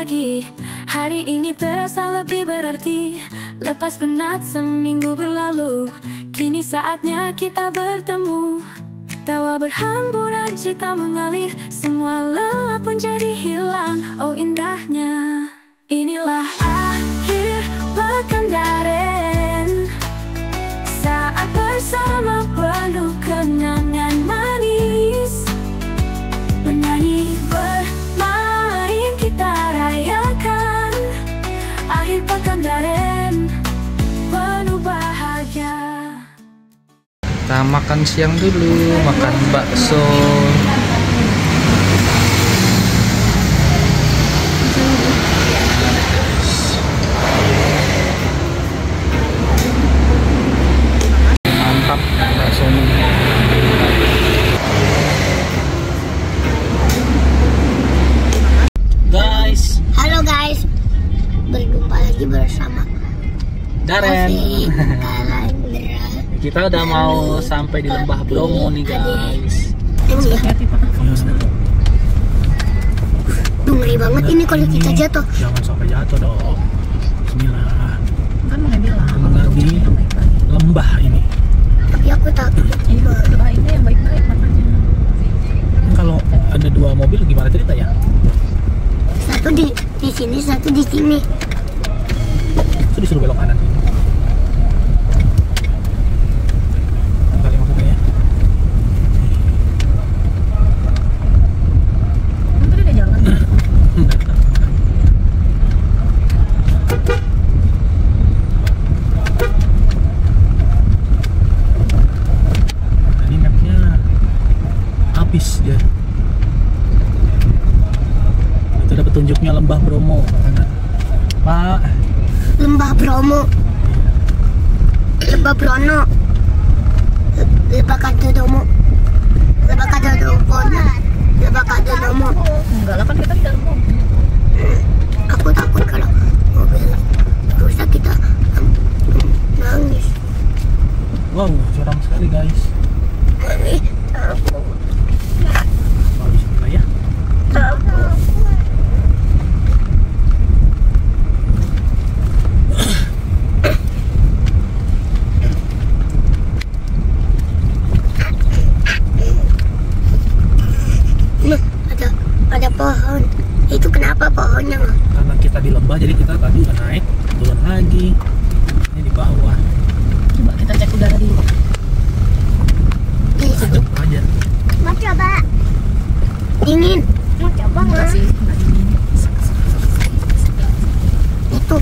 lagi. Hari ini terasa lebih berarti. Lepas penat seminggu berlalu, kini saatnya kita bertemu. Tawa berhamburan, cita mengalir, semua lelah pun jadi hilang. Oh indahnya, inilah akhir pekan Daren. Saat bersama penuh kenangan manis, menyanyi bermain kita rayakan akhir pekan Daren penuh bahagia. Kita makan siang dulu, makan bakso. Mantap baksonya. Guys, halo guys, berjumpa lagi bersama Daren. Kalandra. Kita udah mau sampai di Lembah Bromo nih guys. Duh, ngeri banget ini kalau kita jatuh. Jangan sampai jatuh dong. Bismillah. Kan mau bilang Lagi lembah ini. Tapi aku takut. doainnya yang baik-baik makanya. Kalau ada dua mobil gimana cerita ya? Satu di sini, satu di sini. Itu disuruh belok kanan. Kali maksudnya ya. Itu dia jalan. Ini mapnya habis ya. Itu ada petunjuknya Lembah Bromo. Pak. Lembah Bromo. Lembah Brono. Lembah Kadodomo. Lembah Kadodomo. Lembah Kadodomo. Enggak lah, kan kita di dalam mobil. Aku takut kalau mobil rusak kita nangis. Wow, curam sekali guys. Mami, takut. Bismillah ya. Takut. Nah, ada pohon. Itu kenapa pohonnya nggak? Karena kita di lembah jadi kita tadi udah naik, turun lagi. Ini di bawah. Coba kita cek udara dulu. Sejuk aja. Mau coba? Dingin. Mau coba Enggak nggak? sih, enggak dingin. Itu.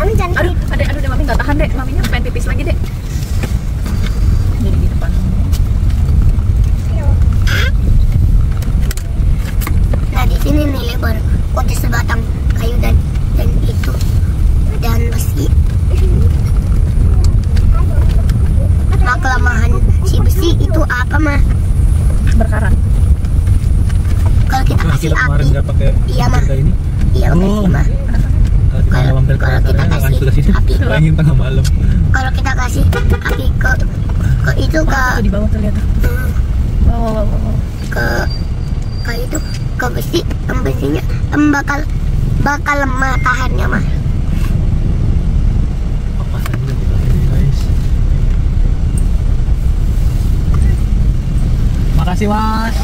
Mami jangan. Aduh, deh, mami nggak tahan deh. Maminya pengen pipis lagi deh. Jadi di depan. Nah di sini nih lebar. Kode sebatang kayu dan itu dan besi. Nah kelemahan si besi itu apa mah? Berkarat. Kalau kita Nah, kasih kita kemarin api, nggak pakai iya mah. tenda ini. Iya Oh. mah. Kalau kita Kalau- mampir ke kalau kita acaranya kasih langsung ke sini. api. Bayangin tengah malam. Kalau kita kasih api ke itu ke Tuh di bawah tuh lihat tuh. Wow. ke itu ke besi, besinya bakal lemah tahannya mah. Apa saja kita ini guys. Makasih mas.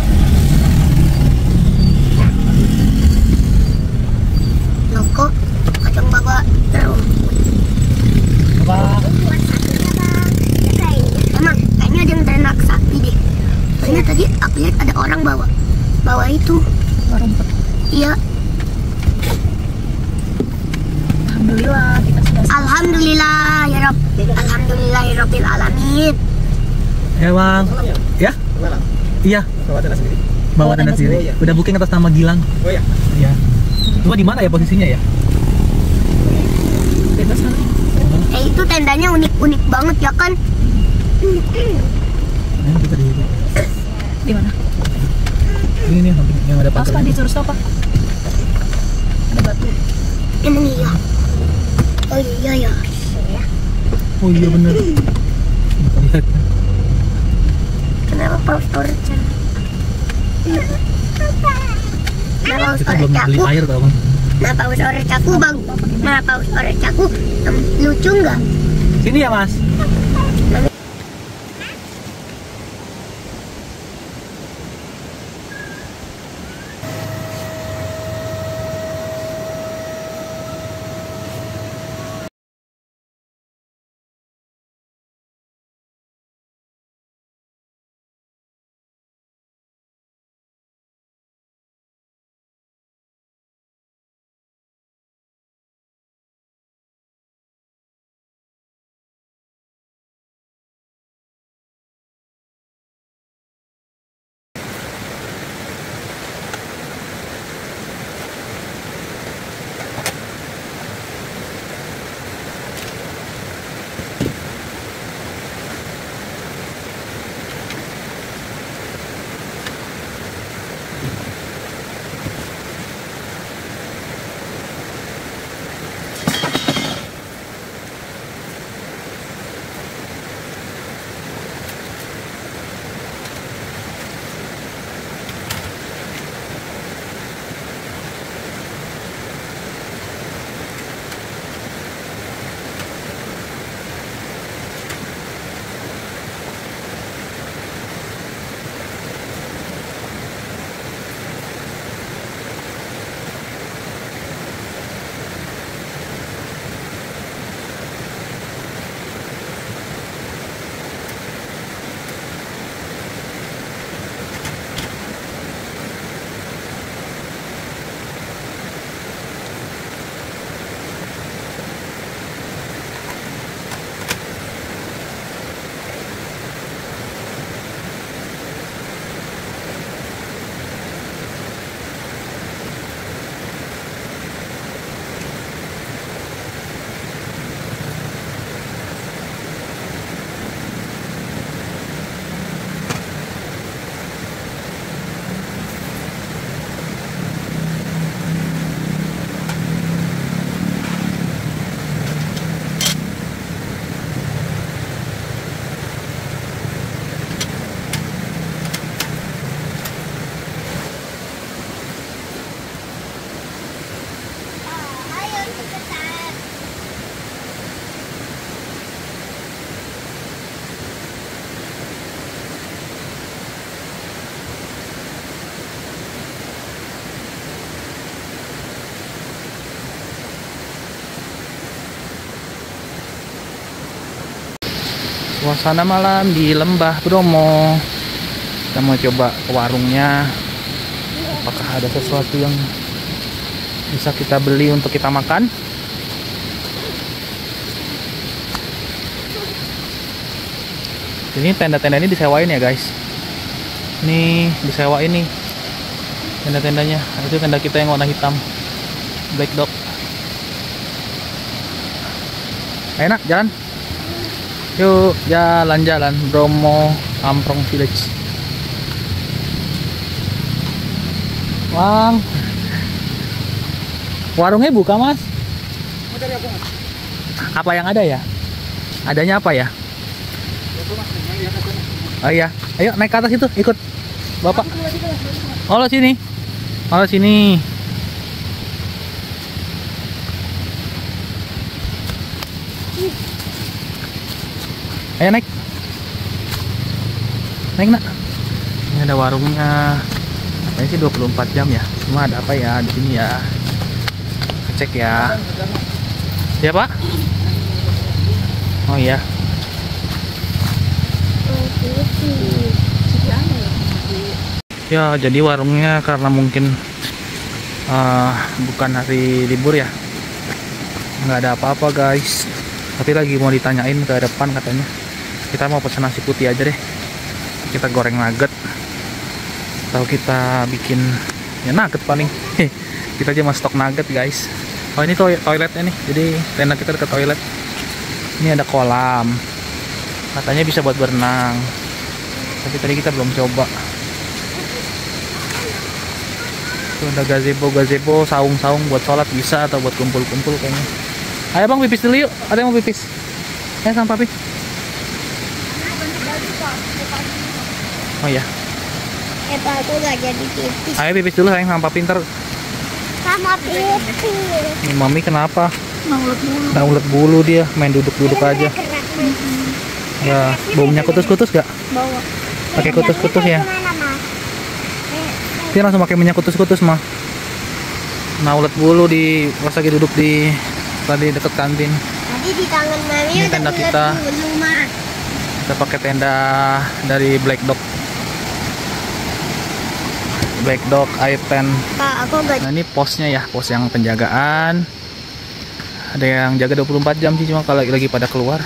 Loko kadang bawa terus. Apa? Emang kayaknya ada yang ternak sapi deh. Soalnya tadi aku lihat ada orang bawa itu. Rumput. Iya. Alhamdulillah kita sudah sampai. Alhamdulillah ya Rob. Alhamdulillah ya Rabbil alamin. Ya bang. Ya? Iya. Bawa tenda sendiri. Bawa tenda sendiri. Oh, iya. Udah booking atas nama Gilang. Oh ya. Iya. Cuma di mana ya posisinya ya? Bebas kan? Itu tendanya unik banget ya kan? Nah, kita di Di mana? ini nih yang ada Pas pagar. Pak disuruh stop Pak. Ada batu. Emang iya. Oh iya ya. Oh iya bener. Lihat. Kenapa power storage? Napaus Kita orang belum beli caku. air tau bang. Napaus orang caku bang. Napaus orang caku. Lucu nggak? Sini ya mas. Suasana malam di Lembah Bromo. Kita mau coba ke warungnya. Apakah ada sesuatu yang bisa kita beli untuk kita makan? Ini tenda-tenda ini disewain ya guys. Ini disewain nih tenda-tendanya. Itu tenda kita yang warna hitam, Black Dog. Enak jalan. Yuk jalan-jalan Bromo Amprong Village. Bang, warungnya buka mas? Apa yang ada ya? Adanya apa ya? Oh iya, ayo naik ke atas itu, ikut bapak. Oh lo sini, oh sini. Ayo naik. Naik nak. Ini ada warungnya. Ini sih 24 jam ya. Cuma ada apa ya di sini ya? Cek ya. Ya, Pak? Oh iya. Ya, jadi warungnya karena mungkin bukan hari libur ya. Nggak ada apa-apa, guys. Tapi lagi mau ditanyain ke depan katanya. Kita mau pesan nasi putih aja deh. Kita goreng nugget atau kita bikin ya nugget paling. Kita aja mau stok nugget guys. Oh ini toiletnya nih. Jadi tenda kita dekat toilet. Ini ada kolam. Katanya bisa buat berenang. Tapi tadi kita belum coba. Tuh ada gazebo, saung-saung buat sholat bisa atau buat kumpul-kumpul kayaknya. Ayo bang pipis dulu yuk. Ada yang mau pipis? Sama papi. Oh iya. Aku nggak jadi pipis. Ayo pipis dulu sayang, sama pinter. Sama pipis. Ini Mami kenapa? Maulet bulu. Nah, ulet bulu dia, main duduk-duduk aja. Ya, baunya kutus-kutus gak? Bawa. Pakai kutus-kutus ya. Dia langsung pakai minyak kutus-kutus mah. Nah, ulet bulu pas lagi duduk di tadi deket kantin. Tadi di tangan Mami Ini ada tenda ulet kita. bulu, Ma. Kita pakai tenda dari Black Dog. Black Dog Air Tent. Kak, aku nggak. Nah, ini posnya ya, pos yang penjagaan. Ada yang jaga 24 jam sih, cuma kalau lagi pada keluar.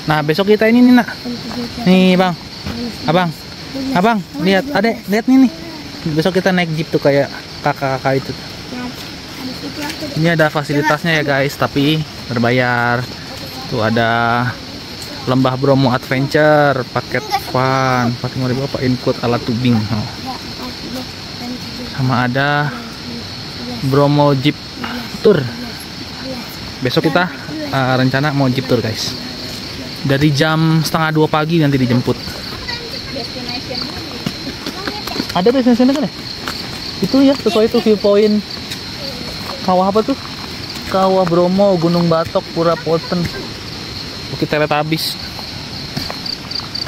Nah, besok kita ini nih, Nak. Nih, Bang. Abang, lihat, Adek, lihat nih nih. Besok kita naik jeep tuh kayak kakak-kakak itu. Ini ada fasilitasnya ya, guys, tapi berbayar. Tuh ada Lembah Bromo Adventure, paket fun, 45.000 apa include alat tubing. Oh. Sama ada Bromo Jeep Tour. Besok kita rencana mau Jeep Tour, guys. Dari jam 1:30 pagi nanti dijemput. Ada destinasi kan ya? Itu ya, sesuai itu viewpoint. Kawah apa tuh? Kawah Bromo, Gunung Batok, Pura Poten, Bukit Teletabis.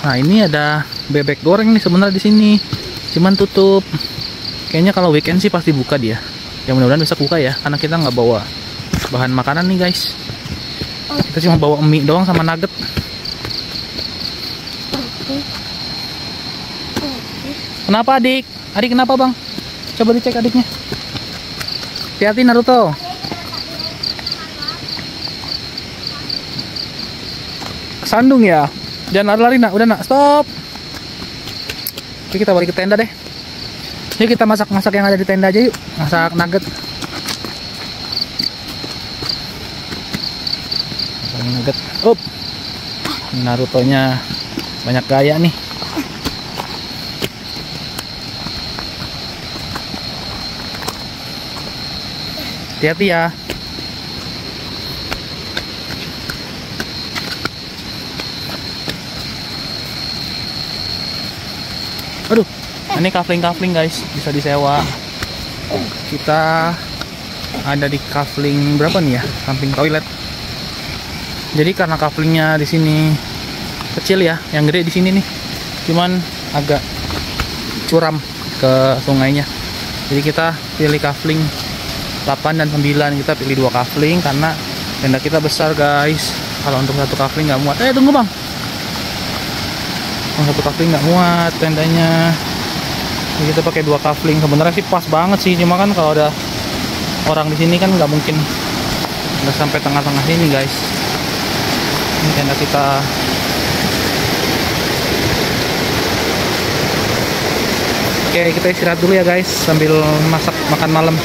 Nah, ini ada bebek goreng nih sebenarnya di sini. Cuman tutup. Kayaknya kalau weekend sih pasti buka dia. Ya mudah-mudahan besok buka ya, karena kita nggak bawa bahan makanan nih, guys. Kita cuma bawa mie doang sama nugget. Kenapa adik? Adik kenapa bang? Coba dicek adiknya. Hati-hati Naruto. Sandung ya. Jangan lari-lari nak. Udah nak, stop. Oke, kita balik ke tenda deh. Yuk kita masak-masak yang ada di tenda aja yuk. Masak nugget. Masak nugget. Up. Naruto-nya banyak gaya nih. Hati-hati ya. Aduh, ini kafling guys, bisa disewa. Kita ada di kafling berapa nih ya? Samping toilet. Jadi karena kaflingnya di sini kecil ya, yang gede di sini nih. Cuman agak curam ke sungainya. Jadi kita pilih kafling 8 dan 9, kita pilih 2 kafling karena tenda kita besar guys. Kalau untuk satu kafling nggak muat. Tunggu bang. Kalau satu kafling nggak muat tendanya. Jadi kita pakai 2 kafling. Sebenarnya sih pas banget sih. Cuma kan kalau ada orang di sini kan nggak mungkin nggak sampai tengah-tengah sini guys. Ini tenda kita. Oke, kita istirahat dulu ya guys sambil masak makan malam.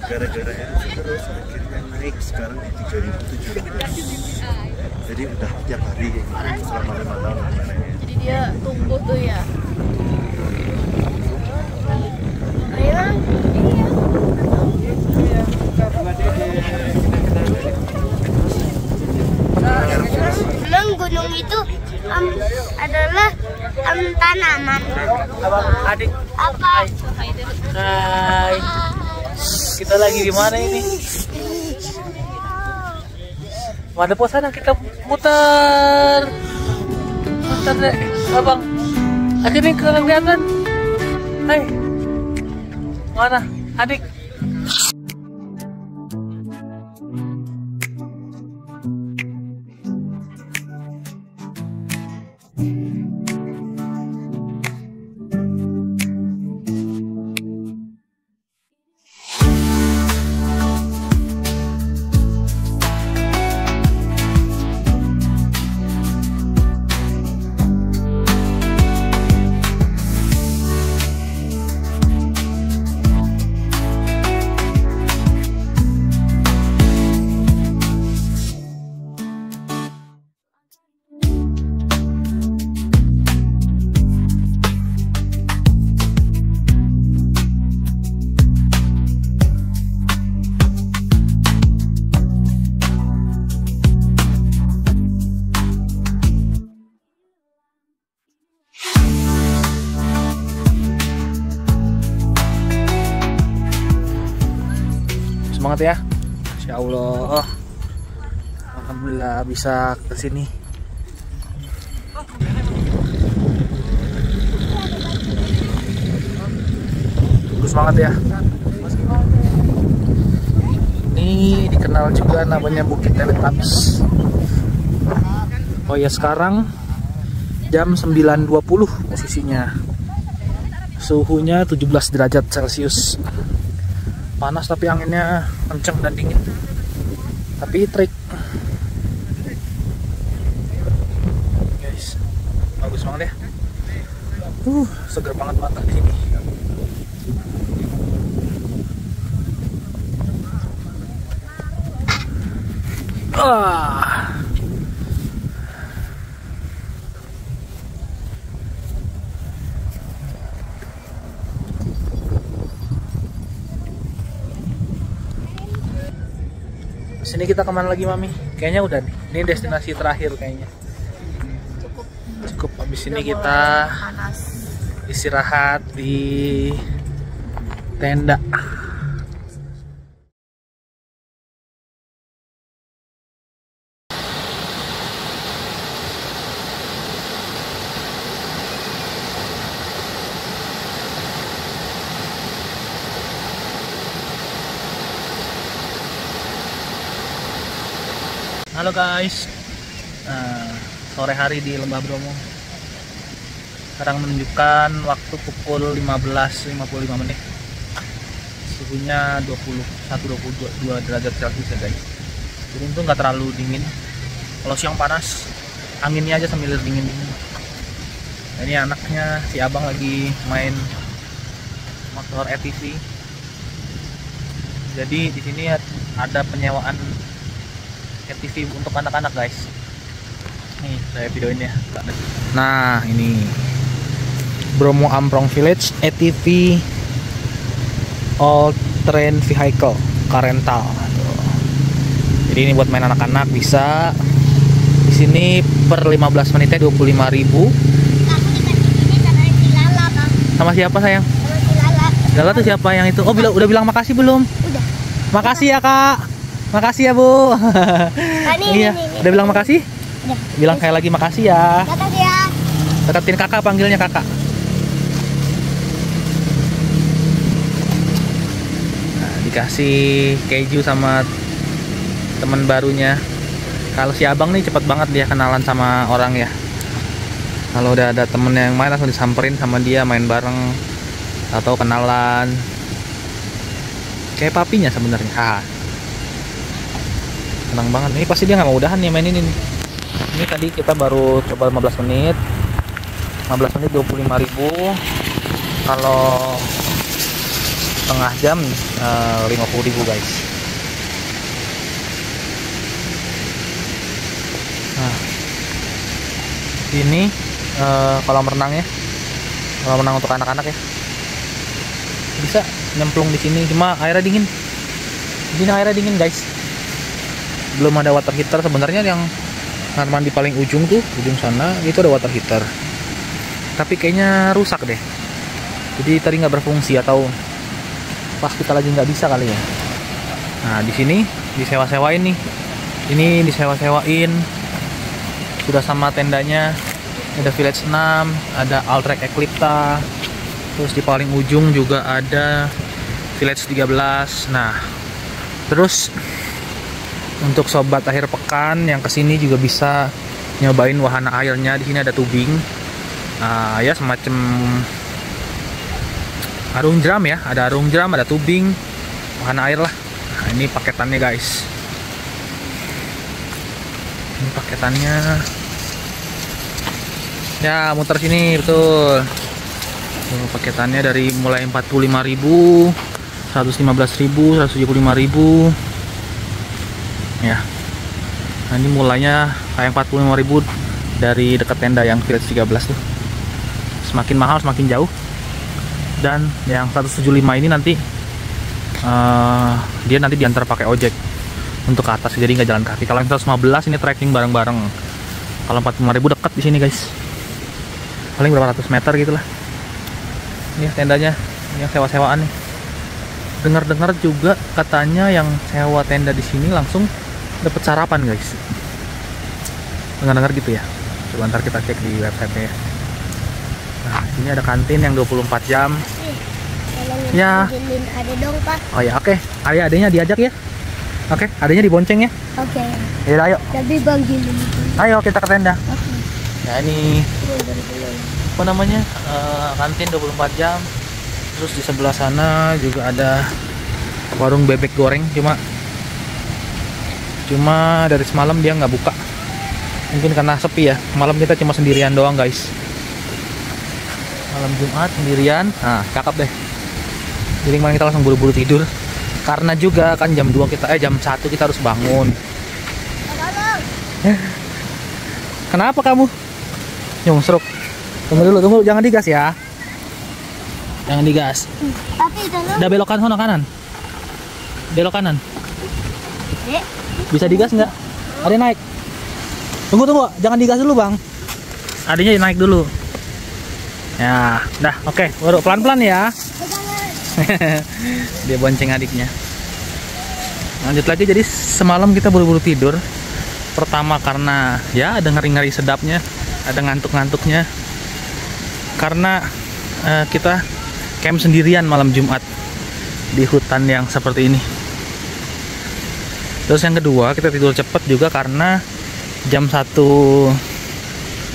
Gara-gara terus akhirnya naik sekarang di 3.700. Jadi udah tiap hari kayak gitu selama 5 tahun. Jadi dia tumbuh tuh ya. Memang gunung itu adalah tanaman. Adik. Apa? Hai. Kita lagi di mana ini? Ada pos sana kita muter. Muter deh, abang. Akhirnya kelihatan. Hai. Mana? Adik. Semangat ya. Insya Allah. Alhamdulillah bisa ke sini. Semangat ya. Ini dikenal juga namanya Bukit Teletubbies. Oh ya, sekarang jam 9.20 posisinya. Suhunya 17 derajat Celcius. Panas tapi anginnya kenceng dan dingin. Tapi trik. Guys, bagus banget ya. Seger banget mata di sini. Sini kita kemana lagi Mami? Kayaknya udah nih. Ini destinasi terakhir kayaknya. Cukup. Habis ini kita istirahat di tenda. Halo guys, sore hari di Lembah Bromo. Sekarang menunjukkan waktu pukul 15.55 menit. Suhunya 21-22 derajat Celcius ya guys. Beruntung nggak terlalu dingin. Kalau siang panas, anginnya aja sambil dingin-dingin. Nah, ini anaknya si abang lagi main motor ATV. Jadi di sini ada penyewaan ATV untuk anak-anak guys. Nih saya videoin ya. Nah ini Bromo Amprong Village ATV All Terrain Vehicle Car Rental. Jadi ini buat main anak-anak bisa. Di sini per 15 menitnya 25.000. Sama siapa sayang? Lala tuh siapa yang itu? Oh udah bilang makasih belum? Udah. Makasih ya kak. Makasih ya Bu. Iya, udah bilang makasih? Udah. Bilang kayak lagi makasih ya. Makasih ya. Deketin kakak, panggilnya kakak. Nah, dikasih keju sama teman barunya. Kalau si abang nih cepet banget dia kenalan sama orang ya. Kalau udah ada temennya yang main langsung disamperin sama dia, main bareng atau kenalan. Kayak papinya sebenarnya. Senang banget. Ini pasti dia nggak mau udahan nih main ini. Ini tadi kita baru coba 15 menit. 15 menit 25.000. Kalau setengah jam 50.000 guys. Nah, ini kolam renang ya. Kolam renang untuk anak-anak ya. Bisa nyemplung di sini, cuma airnya dingin. Di sini airnya dingin guys. Belum ada water heater. Sebenarnya yang kamar mandi paling ujung tuh, ujung sana itu ada water heater. Tapi kayaknya rusak deh. Jadi tadi nggak berfungsi atau pas kita lagi nggak bisa kali ya. Nah di sini disewa-sewain nih Ini disewa-sewain. Sudah sama tendanya. Ada Village 6, ada Altrek Eclipta. Terus di paling ujung juga ada Village 13. Nah, terus untuk sobat akhir pekan yang kesini juga bisa nyobain wahana airnya. Di sini ada tubing, ya semacam arung jeram ya. Ada arung jeram, ada tubing, wahana air lah. Nah, ini paketannya guys. Ini paketannya. Ya muter sini betul. Paketannya dari mulai 45.000, 115.000, 175.000. Ya. Nah, ini mulainya kayak 45.000 dari dekat tenda yang Village 13 tuh. Semakin mahal semakin jauh. Dan yang 175 ini nanti dia nanti diantar pakai ojek untuk ke atas, jadi nggak jalan kaki. Kalau yang 115 ini trekking bareng-bareng. Kalau 45.000 dekat di sini guys. Paling berapa ratus meter gitulah. Ini tendanya yang sewa-sewaan nih. Dengar-dengar juga katanya yang sewa tenda di sini langsung dapat sarapan guys. Dengar-dengar gitu ya. Coba ntar kita cek di website-nya ya. Nah, ini ada kantin yang 24 jam. Ya. Ada dong Pak. Oh ya, oke. Adanya diajak ya. Oke, adanya dibonceng ya. Oke. Ya, ayo. Tapi Bang Gilin. Ayo kita ke tenda. Oke. Nah, ini apa namanya? Kantin 24 jam. Terus di sebelah sana juga ada warung bebek goreng, cuma dari semalam dia nggak buka. Mungkin karena sepi ya. Malam kita cuma sendirian doang guys. Malam Jumat sendirian. Nah, cakep deh. Jadi kemarin kita langsung buru-buru tidur. Karena juga kan jam 2 jam 1 kita harus bangun. Kenapa kamu? Nyungsruk. Tunggu dulu, jangan digas ya. Jangan digas. Tapi dalam. Udah belokan sono kanan. Belok kanan. Dek. Bisa digas nggak? Ada naik. Tunggu, jangan digas dulu bang. Adanya naik dulu. Ya, dah, oke. Baru pelan-pelan ya. Dia bonceng adiknya. Lanjut lagi, jadi semalam kita buru-buru tidur. Pertama karena ya ada ngeri-ngeri sedapnya, ada ngantuk-ngantuknya. Karena kita camp sendirian malam Jumat di hutan yang seperti ini. Terus yang kedua, kita tidur cepat juga karena jam 1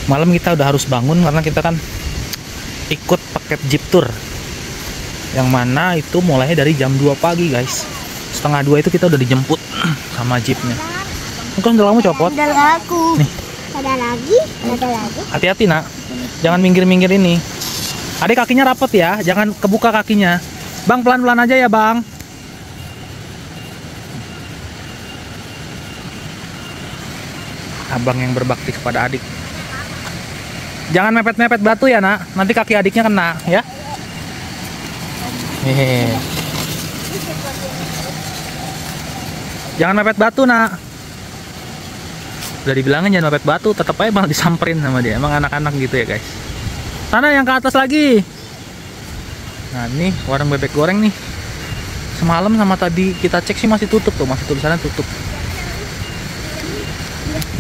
malam kita udah harus bangun karena kita kan ikut paket jeep tour. Yang mana itu mulainya dari jam 2 pagi guys. Setengah 2 itu kita udah dijemput sama jeepnya. Mungkin sendal kamu copot. Sandal aku. Nih. Ada lagi. Hati-hati nak. Jangan minggir-minggir ini. Adik kakinya rapet ya, jangan kebuka kakinya. Bang pelan-pelan aja ya bang. Abang yang berbakti kepada adik. Jangan mepet-mepet batu ya nak, nanti kaki adiknya kena ya. Hehehe. Jangan mepet batu nak. Udah dibilangin jangan mepet batu, tetap aja malah disamperin sama dia. Emang anak-anak gitu ya guys. Sana yang ke atas lagi. Nah ini warung bebek goreng nih. Semalam sama tadi kita cek sih masih tutup tuh, masih tulisannya tutup.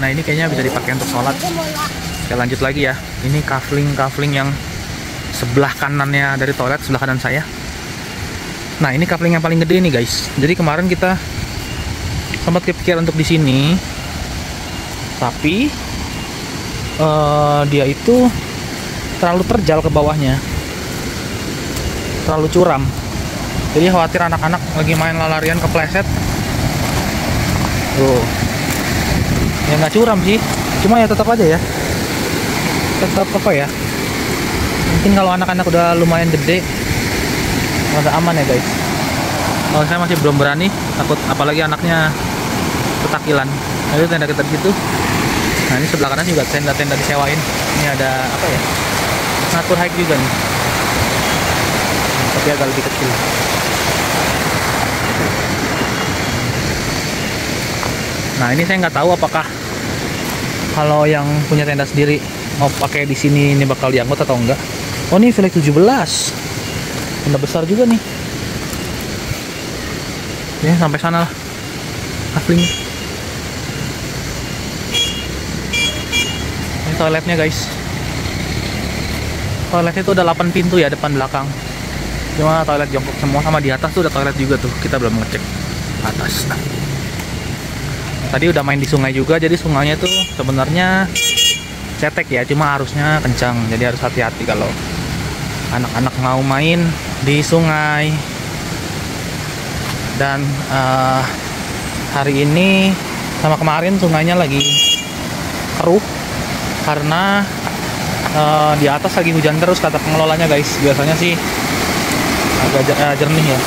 Nah ini kayaknya bisa dipakai untuk sholat. Oke lanjut lagi ya. Ini kafling yang sebelah kanannya dari toilet, sebelah kanan saya. Nah ini kafling yang paling gede nih guys. Jadi kemarin kita sempat kepikiran untuk di sini, tapi dia itu terlalu terjal ke bawahnya, terlalu curam. Jadi khawatir anak-anak lagi main lari-larian kepleset. Tuh. Ya nggak curam sih, cuma ya tetap aja ya, tetap apa ya, mungkin kalau anak-anak udah lumayan gede rada aman ya guys. Kalau saya masih belum berani, takut apalagi anaknya ketakilan. Nah, itu tenda kita gitu. Nah ini sebelah kanan juga tenda-tenda disewain. Ini ada apa ya, natur hike juga nih, tapi agak lebih kecil. Nah ini saya nggak tahu apakah kalau yang punya tenda sendiri mau pakai di sini ini bakal diangkut atau enggak. Oh ini Village 17, tenda besar juga nih. Ya sampai sana lah, kafling. Ini toiletnya guys. Toiletnya itu ada 8 pintu ya, depan belakang. Cuma toilet jongkok semua, sama di atas tuh ada toilet juga tuh. Kita belum ngecek atas. Tadi udah main di sungai juga, jadi sungainya tuh sebenarnya cetek ya, cuma arusnya kencang. Jadi harus hati-hati kalau anak-anak mau main di sungai. Dan hari ini sama kemarin sungainya lagi keruh karena di atas lagi hujan terus kata pengelolanya guys. Biasanya sih agak jernih ya.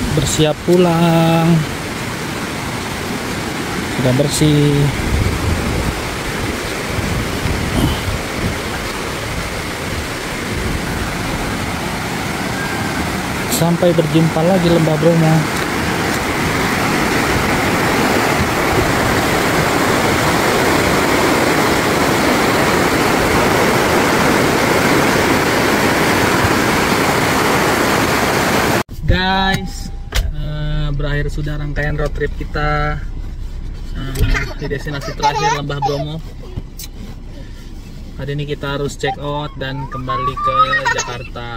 Bersiap pulang, sudah bersih. Sampai berjumpa lagi Lembah Bromo. Guys, berakhir sudah rangkaian road trip kita di destinasi terakhir Lembah Bromo. Hari ini kita harus check out dan kembali ke Jakarta.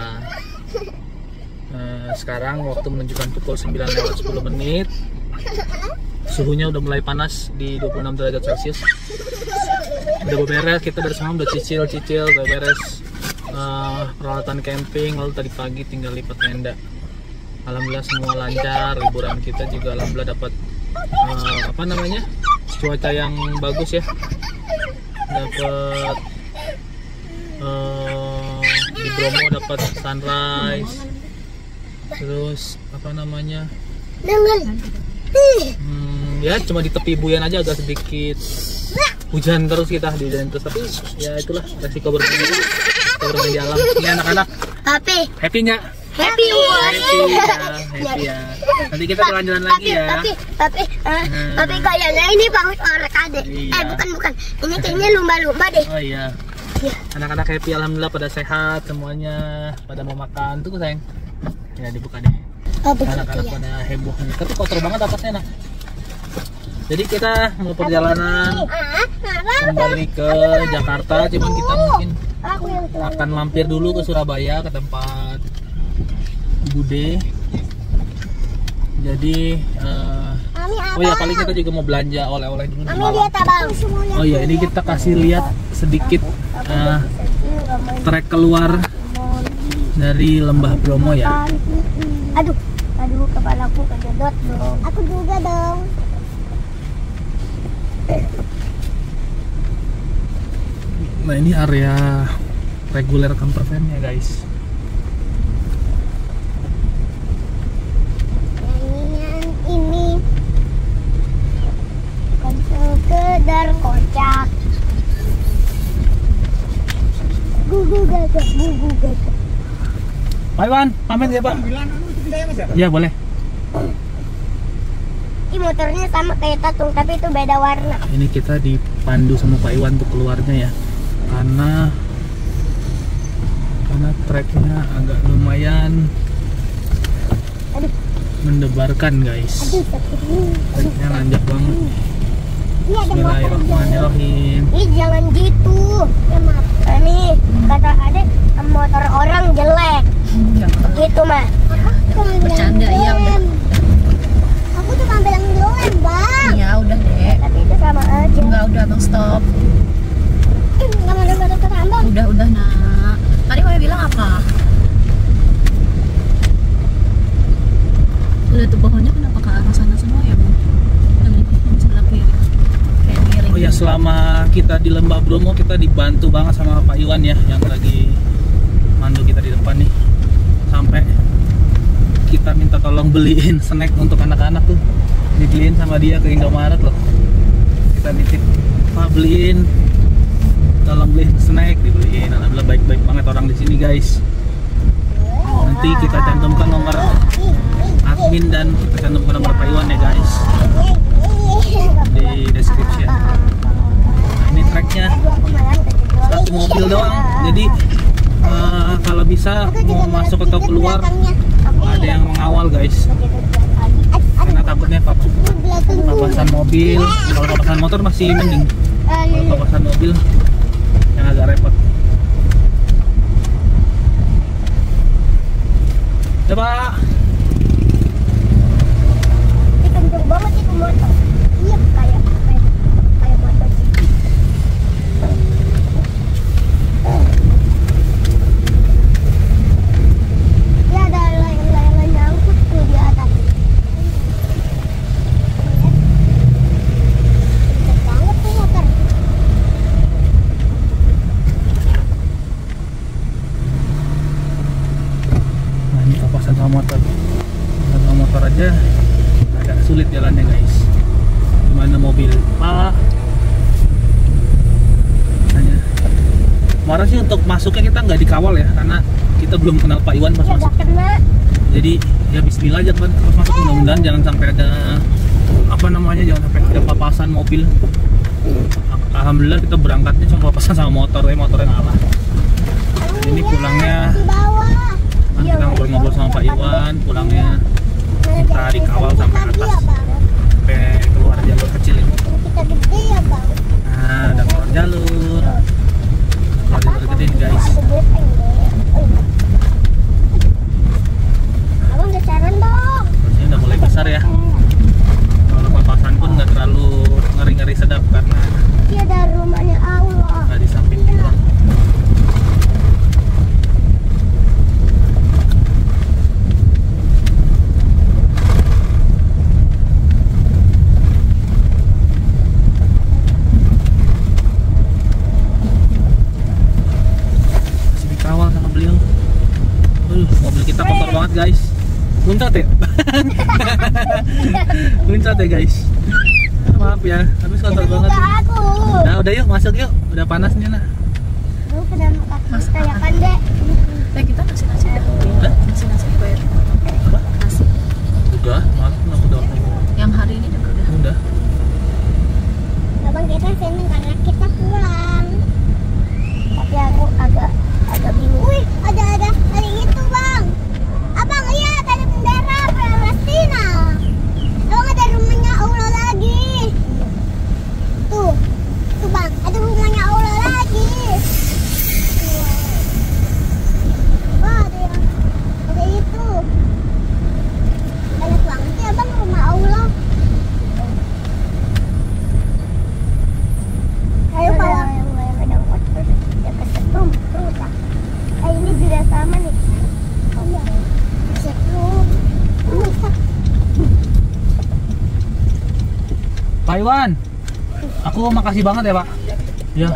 Sekarang waktu menunjukkan pukul 9:10. Suhunya udah mulai panas di 26 derajat Celcius. Udah beberes, kita dari semalam udah cicil beberes peralatan camping. Lalu tadi pagi tinggal lipat tenda. Alhamdulillah semua lancar, liburan kita juga alhamdulillah dapat cuaca yang bagus ya. Dapat di Bromo dapat sunrise. Terus ya cuma di tepi Buyan aja agak sedikit hujan terus kita di jalan terus, tapi ya itulah resiko bermain di alam. Ini anak-anak happy nggak? Happy ya. Nanti kita jalan-jalan lagi ya. Tapi kayaknya ini bagus orkade. Iya. Bukan. Ini kayaknya lumba-lumba deh. Oh iya. Anak-anak happy alhamdulillah, pada sehat semuanya, pada mau makan tuh sayang. Ya dibuka deh. Anak-anak pada heboh nih. Tapi kotor banget atasnya nak. Jadi kita mau perjalanan kembali ke Jakarta, cuman kita mungkin akan mampir dulu ke Surabaya ke tempat Bude. Jadi Mami apa? Oh ya, paling kita juga mau belanja oleh-oleh dulu di Mami Malang. lihat abang. Oh iya, ini kita kasih lihat sedikit trek keluar dari Lembah Bromo ya. Aduh, kepalaku kejedot dong. Aku juga dong. Nah, ini area reguler camper van ya guys. Nyanyian ini bukan sekedar kocak. Gugu gagak. Pak Iwan, pamit ya Pak. Iya boleh. Ini motornya sama kayak Tatung, tapi itu beda warna. Ini kita dipandu sama Pak Iwan untuk keluarnya ya, karena treknya agak lumayan mendebarkan guys. Treknya nanjak banget. Ini ada motor. Bismillahirrahmanirrahim. Ih, jangan gitu. Ya maaf. Nih, kata adek motor orang jelek. Gitu mah. Bercanda, iya udah. Aku tuh bilang jelek, Bang. Iya udah deh. Tapi itu sama aja. Enggak, udah Bang, stop. Enggak mau denger kata Abang. Udah nak. Tadi Maya bilang apa? Udah tuh pohonnya kenapa ke arah sana semua ya Bang? Yang sebelah kiri. Kayak miring. Oh ya, selama kita di Lembah Bromo kita dibantu banget sama Pak Iwan ya, yang lagi mandu kita di depan nih. Sampai kita minta tolong beliin snack untuk anak-anak tuh, dibeliin sama dia ke Indomaret loh. Kita nitip, Pak beliin, tolong beliin snack, dibeliin. Alhamdulillah baik-baik banget orang di sini guys. Nanti kita cantumkan nomor admin dan kita cantumkan nomor Pak Iwan ya guys di description. Nah, ini treknya satu mobil doang, jadi kalau bisa mau masuk atau keluar ada yang mengawal guys, karena takutnya papasan mobil. Kalau papasan motor masih mending, kalau papasan mobil yang agak repot. Coba Ini kenceng banget itu motor. Iya, kayak motor. Ya ada layang-layang nyangkut tuh di atas. Kenceng banget tuh motor. nah, ini papasan sama motor. Sama motor aja agak sulit jalannya guys. Gimana mobil Pak? Hanya kemarin sih untuk masuknya kita nggak dikawal ya, karena kita belum kenal Pak Iwan pas Ya masuk. gak kena. Jadi ya bismillah aja kan pas masuk, mudah-mudahan jangan sampai ada jangan sampai ada papasan mobil. Alhamdulillah kita berangkatnya cuma papasan sama motornya ngalah. Dan ini pulangnya Di bawah. kita ngobrol-ngobrol sama Pak Iwan, pulangnya kita dikawal sampai atas, sampai keluar jalur kecil ini. Kita gede ya bang. Nah, udah keluar jalur gede nih guys. Abang udah saran dong. Ini udah mulai besar ya. Kalau papasan pun nggak terlalu ngeri-ngeri sedap karena Ini ada rumahnya Allah. nggak di samping gitu. Masih dikawal sama beliau. Mobil kita kotor banget guys. Muncrat ya? Muncrat ya guys. Maaf ya, tapi kotor banget. Aku. Nah udah yuk masuk yuk, udah panas nih nah. Lu kenapa kaki kayak kan dek? Kita nasi dah. Hah? Nasi bayar. Apa? Nasi. Udah, maaf kenapa udah. Yang hari ini juga udah. Udah. Abang kita seneng karena kita pulang. Tapi aku agak bingung. Wih, ada itu bang. Abang lihat ada bendera Palestina. Abang ada rumahnya Allah lagi. Tuh bang, ada rumahnya Allah lagi. Wah, ada itu. Banyak banget ya bang rumah Allah. Pak Iwan, aku makasih banget ya Pak. Ya,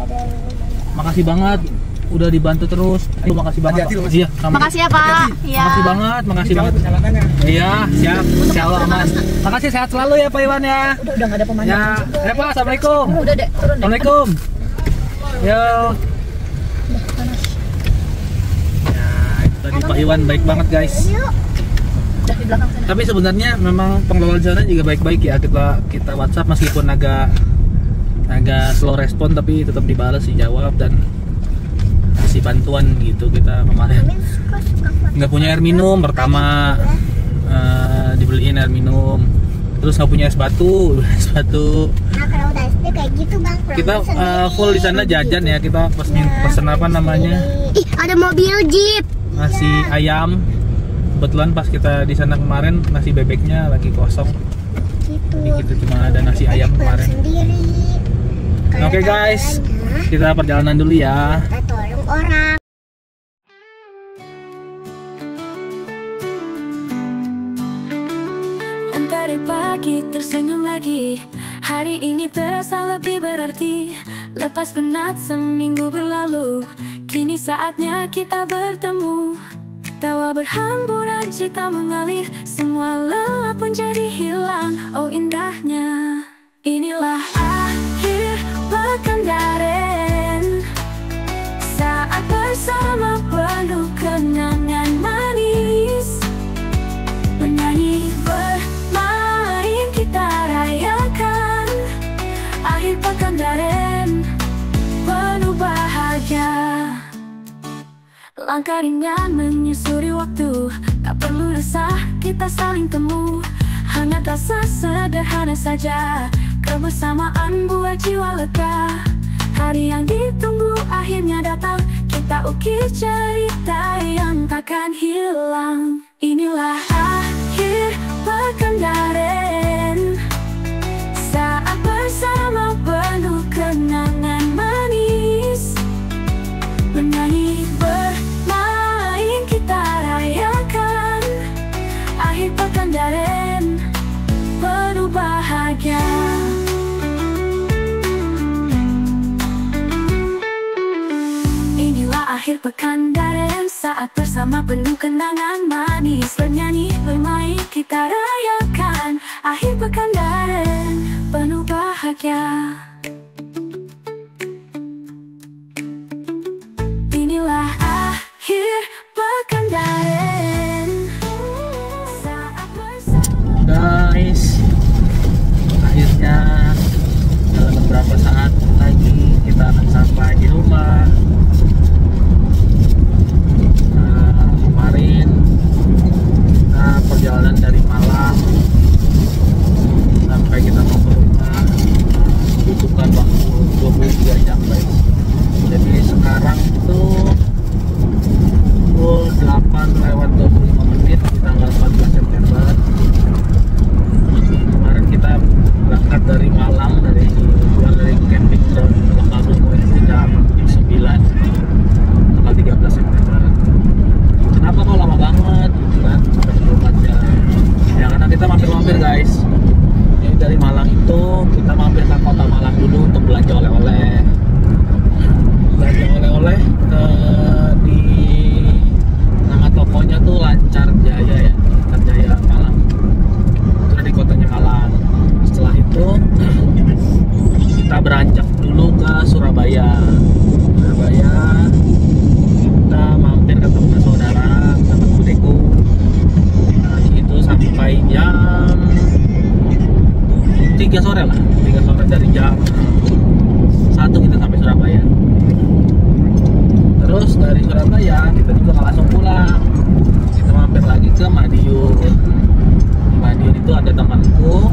makasih banget. Udah dibantu terus. Ayo, makasih banget. Pak. Iya, sama. Makasih ya Pak. Iya. Makasih banget, makasih banget. Iya, siap. Insya Allah aman. Makasih, sehat selalu ya Pak Iwan ya. Udah nggak ada pemandangan. Ya, Pak, assalamualaikum. Udah deh, turun deh. Assalamualaikum. Yo. Ya, itu tadi Pak Iwan baik banget guys. Udah di belakang sana. Tapi sebenarnya memang pengelola jalan juga baik-baik ya. Kita WhatsApp meskipun agak slow respon tapi tetap dibalas, dijawab dan kasih bantuan gitu. Kita kemarin nggak punya air minum, pertama dibeliin air minum, terus nggak punya es batu. Nah kalau udah SD kayak gitu bang. Kita full di sana jajan ya. Kita pesen apa namanya? Ih, ada mobil jeep. Nasi ayam. Kebetulan pas kita di sana kemarin nasi bebeknya lagi kosong. Gitu. Jadi kita cuma ada nasi ayam kemarin. Sendiri. Oke guys, kita perjalanan dulu ya. Kita tolong orang. Dari pagi tersenyum lagi. Hari ini terasa lebih berarti. Lepas penat seminggu berlalu, kini saatnya kita bertemu. Tawa berhamburan, cita mengalir, semua lelah pun jadi hilang. Oh indahnya, inilah akhir pekan Daren. Saat bersama penuh kenangan manis. Menyanyi bermain kita rayakan akhir pekan Daren penuh bahagia. Langkah ringan menyusuri waktu, tak perlu resah kita saling temu. Hangat rasa sederhana saja, kebersamaan buat jiwa lega. Hari yang ditunggu akhirnya datang, kita ukir cerita yang takkan hilang. Inilah akhir pekan Daren. Saat bersama penuh kenangan manis. Menyanyi bermain kita rayakan akhir pekan Daren penuh bahagia. Inilah akhir pekan Daren, saat bersama penuh kenangan manis. Bernyanyi bermain kita rayakan akhir pekan Daren penuh bahagia. Inilah akhir pekan Daren. Saat bersama. Guys, akhirnya dalam beberapa saat lagi kita akan sampai di rumah. Kemarin kita perjalanan dari Malang sampai kita mau ke rumah butuhkan waktu 23 jam guys. Jadi sekarang itu pukul 8:25 di tanggal 14 September. Kemarin kita berangkat dari Malang, keluar dari camping ground Lokabungo itu jam 9 tanggal 13 September. Kenapa kok lama banget gitu kan, sampai 24 jam ya, karena kita mampir-mampir guys. Jadi dari Malang itu kita mampir ke kota Malang dulu untuk belanja oleh-oleh di nama tokonya tuh Lancar Jaya ya, Lancar Jaya Malang. Itu di kotanya Malang. Setelah itu kita beranjak dulu ke Surabaya. Kita mampir ke tempat saudara, tempat budeku. Nah, itu sampai jam 3 sore lah, 3 sore dari jam 1 kita sampai Surabaya. Terus dari Surabaya kita juga nggak langsung pulang, kita mampir lagi ke Madiun. Di Madiun itu ada temanku,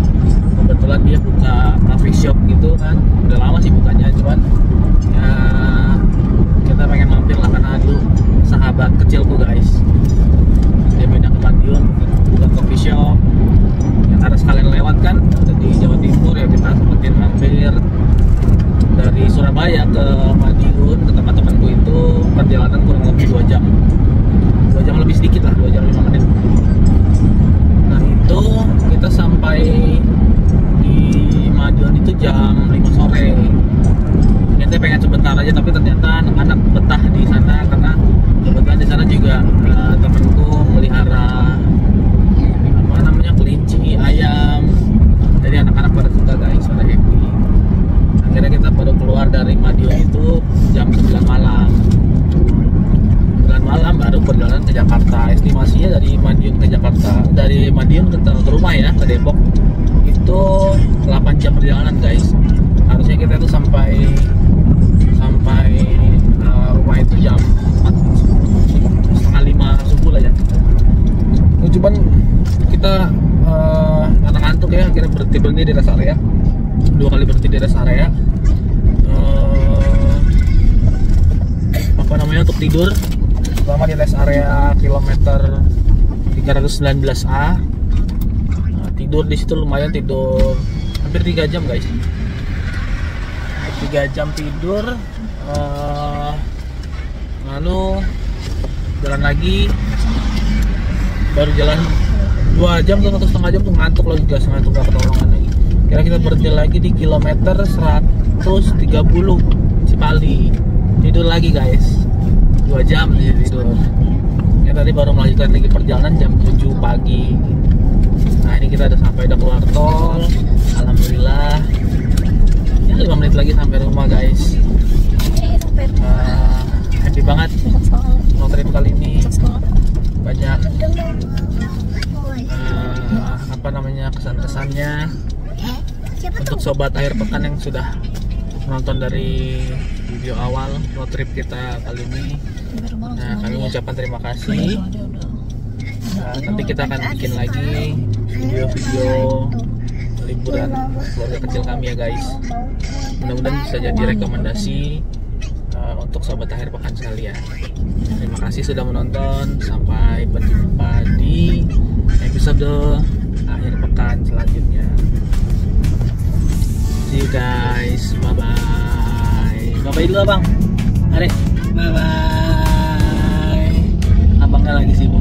kebetulan dia buka coffee shop gitu kan, udah lama sih bukanya, cuman ya kita pengen mampir lah karena dulu sahabat kecilku guys. Dia pindah ke Madiun buka coffee shop ya, karena sekalian lewat kan ada di Jawa Timur ya, kita sempetin mampir. Dari Surabaya ke Madiun ke tempat temanku itu perjalanan kurang lebih 2 jam lebih sedikit lah, 2 jam 5 menit. Nah itu kita sampai di Madiun Jakarta. Estimasinya dari Madiun ke Jakarta, dari Madiun ke rumah ya, ke Depok itu 8 jam perjalanan guys. Harusnya kita tuh sampai rumah itu jam 4:30 subuh lah ya. Cuman kita karena ngantuk ya, akhirnya berhenti di rest area. 2 kali berhenti di rest area. Untuk tidur. Pertama di rest area kilometer 319A. Tidur di situ lumayan, tidur hampir 3 jam guys. 3 jam tidur. Lalu jalan lagi, baru jalan 2 jam atau 1,5 jam tuh ngantuk lagi guys, ngantuk gak ketolongan lagi. Kira kita berhenti lagi di kilometer 130 Cipali, tidur lagi guys, 2 jam tidur. Ya tadi baru melanjutkan lagi perjalanan jam 7 pagi. Nah ini kita udah sampai, udah keluar tol, alhamdulillah. Ya 5 menit lagi sampai rumah guys. Happy banget road trip kali ini, banyak kesan-kesannya untuk sobat akhir pekan yang sudah menonton dari video awal road trip kita kali ini. Nah kami mengucapkan terima kasih. Nanti kita akan bikin lagi video-video liburan keluarga kecil kami ya guys. Mudah-mudahan bisa jadi rekomendasi untuk sobat akhir pekan sekalian. Terima kasih sudah menonton. Sampai berjumpa di episode akhir pekan selanjutnya. See you guys. Bye bye. Bye bye dulu abang. Are. Bye bye. Abangnya lagi sibuk.